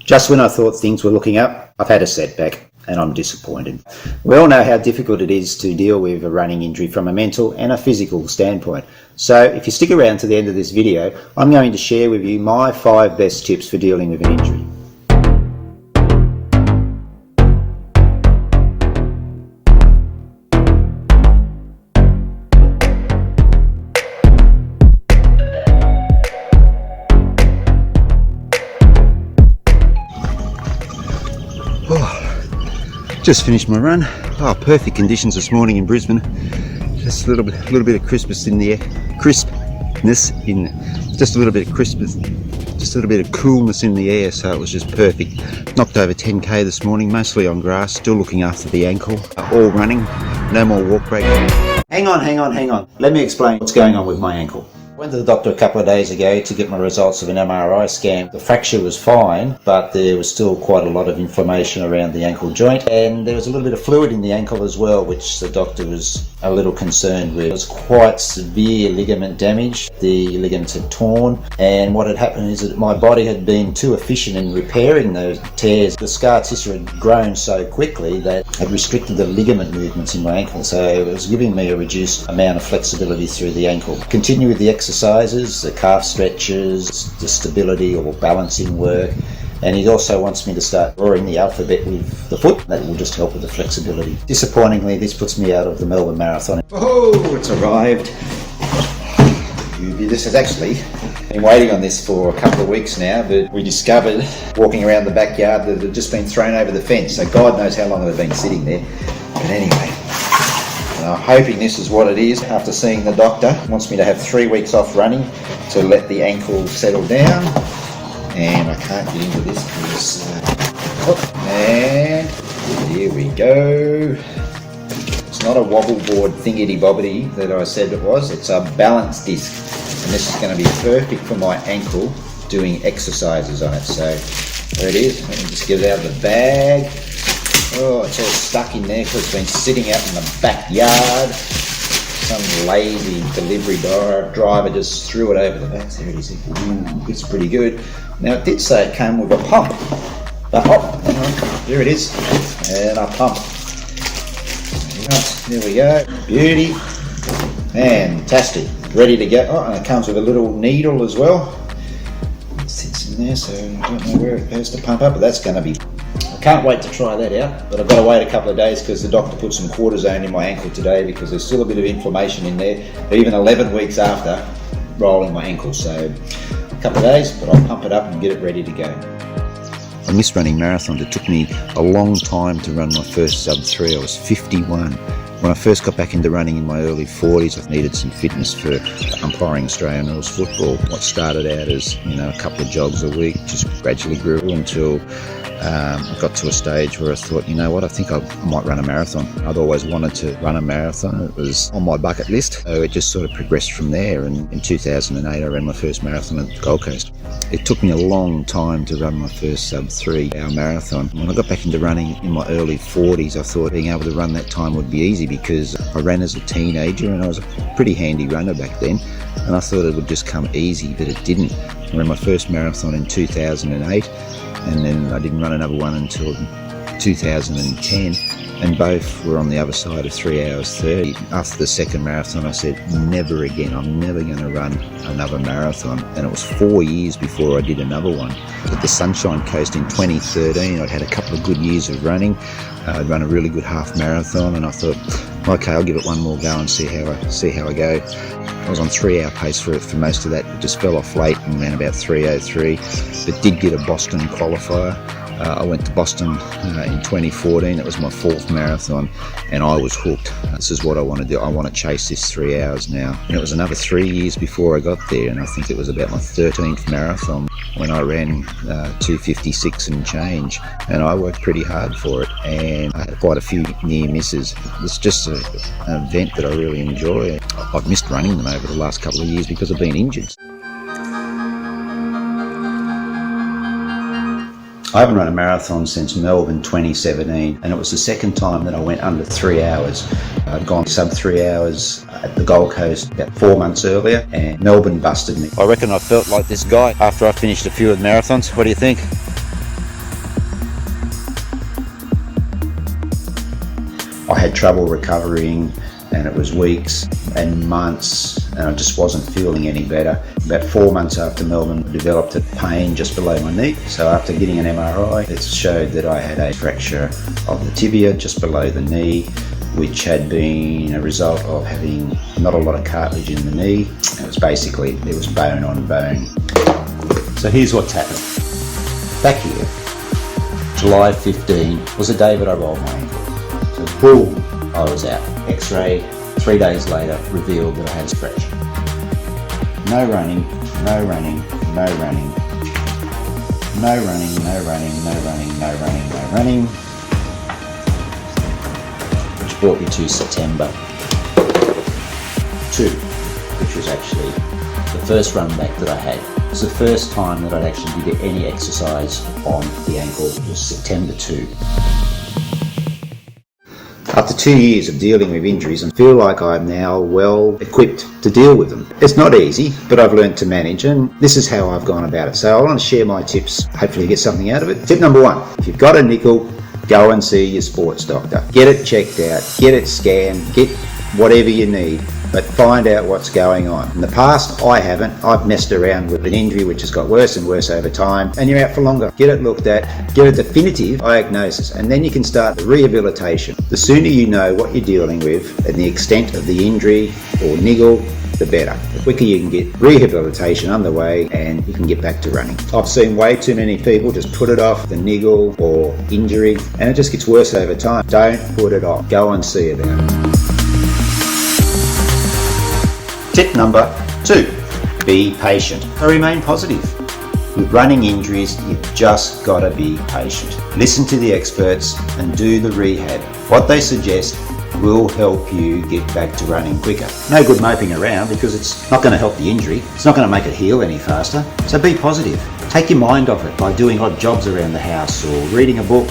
Just when I thought things were looking up, I've had a setback and I'm disappointed. We all know how difficult it is to deal with a running injury from a mental and a physical standpoint. So if you stick around to the end of this video, I'm going to share with you my 5 best tips for dealing with an injury. Just finished my run. Perfect conditions this morning in Brisbane. Just a little bit of crispness in the air. Just a little bit of coolness in the air, so it was just perfect. Knocked over 10k this morning, mostly on grass, still looking after the ankle. All running, no more walk break. Hang on. Let me explain what's going on with my ankle. I went to the doctor a couple of days ago to get my results of an MRI scan. The fracture was fine, but there was still quite a lot of inflammation around the ankle joint, and there was a little bit of fluid in the ankle as well, which the doctor was a little concerned with. It was quite severe ligament damage. The ligaments had torn, and what had happened is that my body had been too efficient in repairing those tears. The scar tissue had grown so quickly that it had restricted the ligament movements in my ankle, so it was giving me a reduced amount of flexibility through the ankle. Continue with the exercises, the calf stretches, the stability or balancing work, and he also wants me to start drawing the alphabet with the foot. That will just help with the flexibility. Disappointingly, this puts me out of the Melbourne Marathon. Oh, it's arrived. This has actually been waiting on this for a couple of weeks now, but we discovered walking around the backyard that it had just been thrown over the fence, so God knows how long it had been sitting there. But anyway, I'm hoping this is what it is. After seeing the doctor, he wants me to have 3 weeks off running to let the ankle settle down. And I can't get into this because, and here we go. It's not a wobble board thingity bobbity that I said it was. It's a balance disc, and this is going to be perfect for my ankle doing exercises on it. So there it is. Let me just get it out of the bag. Oh, it's all stuck in there because it's been sitting out in the backyard. Some lazy delivery driver just threw it over the back. There it is. It's pretty good. Now it did say it came with a pump, but hang on, there it is, and a pump. Right, there we go. Beauty. Fantastic. Ready to go. Oh, and it comes with a little needle as well. It sits in there, so I don't know where it goes to pump up, but that's going to be... I can't wait to try that out, but I've got to wait a couple of days because the doctor put some cortisone in my ankle today because there's still a bit of inflammation in there, even 11 weeks after rolling my ankle. So a couple of days, but I'll pump it up and get it ready to go. I missed running marathons. It took me a long time to run my first sub-3. I was 51. When I first got back into running in my early 40s, I needed some fitness for umpiring Australian rules football. What started out as, a couple of jogs a week just gradually grew until I got to a stage where I thought, I think I might run a marathon. I'd always wanted to run a marathon. It was on my bucket list. So it just sort of progressed from there. And in 2008, I ran my first marathon at the Gold Coast. It took me a long time to run my first sub-3 hour marathon. When I got back into running in my early 40s, I thought being able to run that time would be easy because I ran as a teenager and I was a pretty handy runner back then. And I thought it would just come easy, but it didn't. I ran my first marathon in 2008. And then I didn't run another one until 2010, and both were on the other side of 3 hours 30. After the second marathon, I said, never again, I'm never going to run another marathon. And it was 4 years before I did another one. At the Sunshine Coast in 2013, I'd had a couple of good years of running. I'd run a really good half marathon, and I thought, okay, I'll give it one more go and see how I go. I was on 3 hour pace for most of that, but just fell off late and ran about 3:03, but did get a Boston qualifier. I went to Boston in 2014. It was my 4th marathon, and I was hooked. This is what I want to do. I want to chase this 3 hours now. And it was another 3 years before I got there, and I think it was about my 13th marathon when I ran 2:56 and change, and I worked pretty hard for it, and I had quite a few near misses. It's just an event that I really enjoy. I've missed running them over the last couple of years because I've been injured. I haven't run a marathon since Melbourne 2017, and it was the second time that I went under 3 hours. I'd gone sub 3 hours at the Gold Coast about 4 months earlier, and Melbourne busted me. I reckon I felt like this guy after I finished a few of the marathons. What do you think? I had trouble recovering, and it was weeks and months, and I just wasn't feeling any better. About 4 months after Melbourne, I developed a pain just below my knee. So after getting an MRI, it showed that I had a fracture of the tibia just below the knee, which had been a result of having not a lot of cartilage in the knee. It was basically, it was bone on bone. So here's what's happened. Back here, July 15 was the day that I rolled my ankle. So boom, I was out. X-ray, 3 days later, revealed that I had a fracture. No running, no running, no running, no running, no running, no running, no running, no running. Which brought me to September 2, which was actually the first run back that I had. It was the first time that I'd actually did any exercise on the ankle. It was September 2. After 2 years of dealing with injuries, I feel like I'm now well equipped to deal with them. It's not easy, but I've learned to manage, and this is how I've gone about it. So I want to share my tips, hopefully you get something out of it. Tip number 1, if you've got a nickel, go and see your sports doctor. Get it checked out, get it scanned, get whatever you need, but find out what's going on. In the past, I haven't. I've messed around with an injury which has got worse and worse over time, and you're out for longer. Get it looked at, get a definitive diagnosis, and then you can start the rehabilitation. The sooner you know what you're dealing with and the extent of the injury or niggle, the better. The quicker you can get rehabilitation underway and you can get back to running. I've seen way too many people just put it off, the niggle or injury, and it just gets worse over time. Don't put it off. Go and see about it. Tip number 2, be patient. Remain positive. With running injuries, you've just got to be patient. Listen to the experts and do the rehab. What they suggest will help you get back to running quicker. No good moping around because it's not going to help the injury. It's not going to make it heal any faster. So be positive. Take your mind off it by doing odd jobs around the house or reading a book.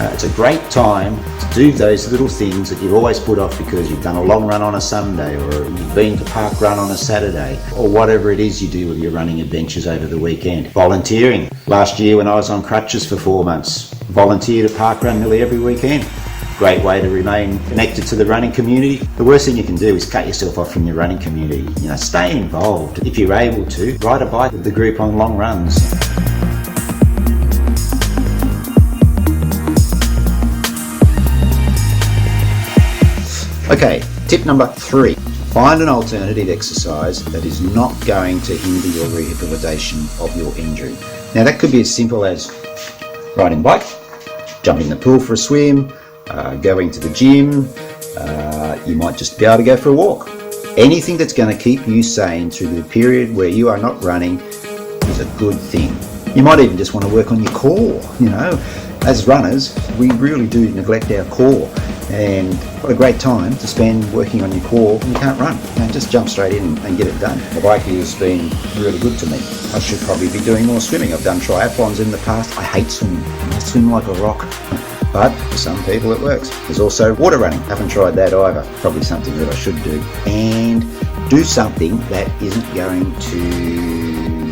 It's a great time to do those little things that you've always put off because you've done a long run on a Sunday, or you've been to park run on a Saturday, or whatever it is you do with your running adventures over the weekend. Volunteering. Last year when I was on crutches for 4 months, volunteered at park run nearly every weekend. Great way to remain connected to the running community. The worst thing you can do is cut yourself off from your running community. Stay involved. If you're able to, ride a bike with the group on long runs. Okay, tip number 3. Find an alternative exercise that is not going to hinder your rehabilitation of your injury. Now that could be as simple as riding a bike, jumping in the pool for a swim, going to the gym, you might just be able to go for a walk. Anything that's going to keep you sane through the period where you are not running is a good thing. You might even just want to work on your core. As runners, we really do neglect our core, and what a great time to spend working on your core when you can't run. Just jump straight in and get it done. The biking has been really good to me. I should probably be doing more swimming. I've done triathlons in the past. I hate swimming. I swim like a rock. But for some people it works. There's also water running. Haven't tried that either. Probably something that I should do. And do something that isn't going to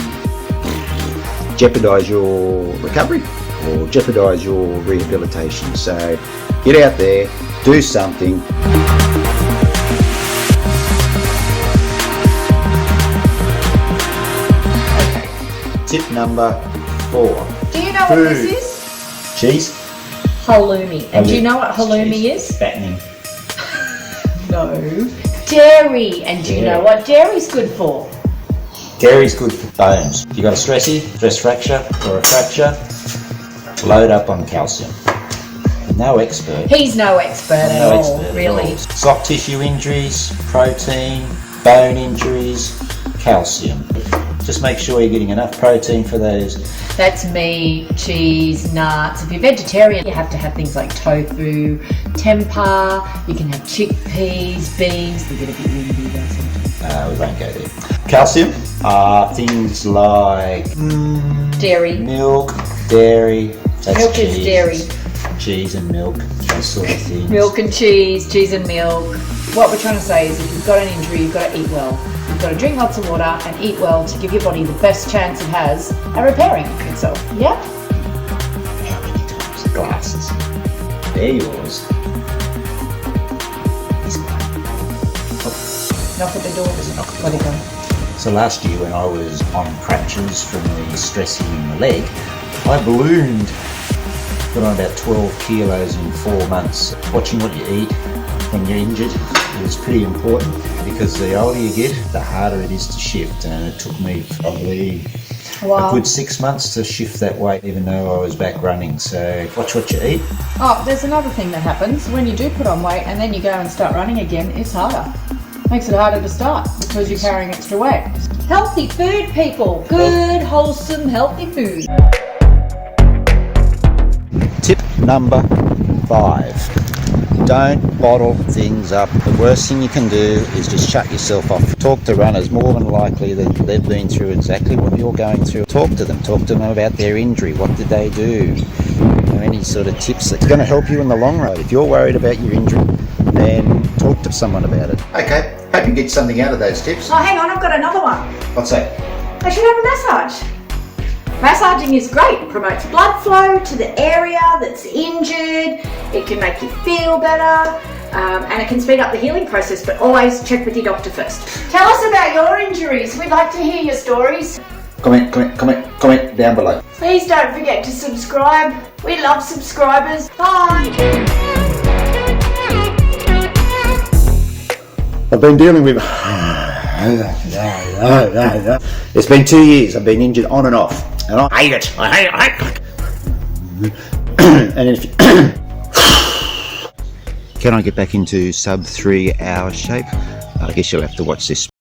jeopardise your recovery or jeopardise your rehabilitation. So get out there, do something. Okay. Tip number 4. Do you know what this is? Cheese. Halloumi. And do you know what halloumi is? Fattening. No. Dairy. And do you know what dairy's good for? Dairy's good for bones. If you've got a stress fracture or a fracture, load up on calcium. No expert. He's no expert at all, really. Soft tissue injuries, protein, bone injuries, calcium. Just make sure you're getting enough protein for those. That's meat, cheese, nuts. If you're vegetarian, you have to have things like tofu, tempeh. You can have chickpeas, beans. We get a bit windy though sometimes. We won't go there. Calcium are things like dairy, milk, dairy. Milk is dairy. Cheese and milk, those sort of things. Milk and cheese and milk. What we're trying to say is if you've got an injury, you've got to eat well. You've got to drink lots of water and eat well to give your body the best chance it has at repairing itself. Yeah? How many times? Glasses. They're yours. Knock at the door. Got to go. So last year when I was on crutches from the stress in the leg, I ballooned, put on about 12 kilos in 4 months. Watching what you eat when you're injured is pretty important, because the older you get, the harder it is to shift, and it took me probably a good 6 months to shift that weight, even though I was back running. So watch what you eat. Oh, there's another thing that happens when you do put on weight and then you go and start running again. It's harder. Makes it harder to start because you're carrying extra weight. Healthy food, people. Good, wholesome, healthy food. Tip number 5. Don't bottle things up. The worst thing you can do is just shut yourself off. Talk to runners. More than likely that they've been through exactly what you're going through. Talk to them about their injury. What did they do? Any sort of tips that's going to help you in the long run. If you're worried about your injury, then talk to someone about it. Okay, hope you get something out of those tips. Oh, hang on, I've got another one. What's that? I should have a massage. Massaging is great. It promotes blood flow to the area that's injured. It can make you feel better. And it can speed up the healing process, but always check with your doctor first. Tell us about your injuries. We'd like to hear your stories. Comment down below. Please don't forget to subscribe. We love subscribers. Bye. I've been dealing with... It's been 2 years. I've been injured on and off. And I hate it. And if... Can I get back into sub 3 hour shape? I guess you'll have to watch this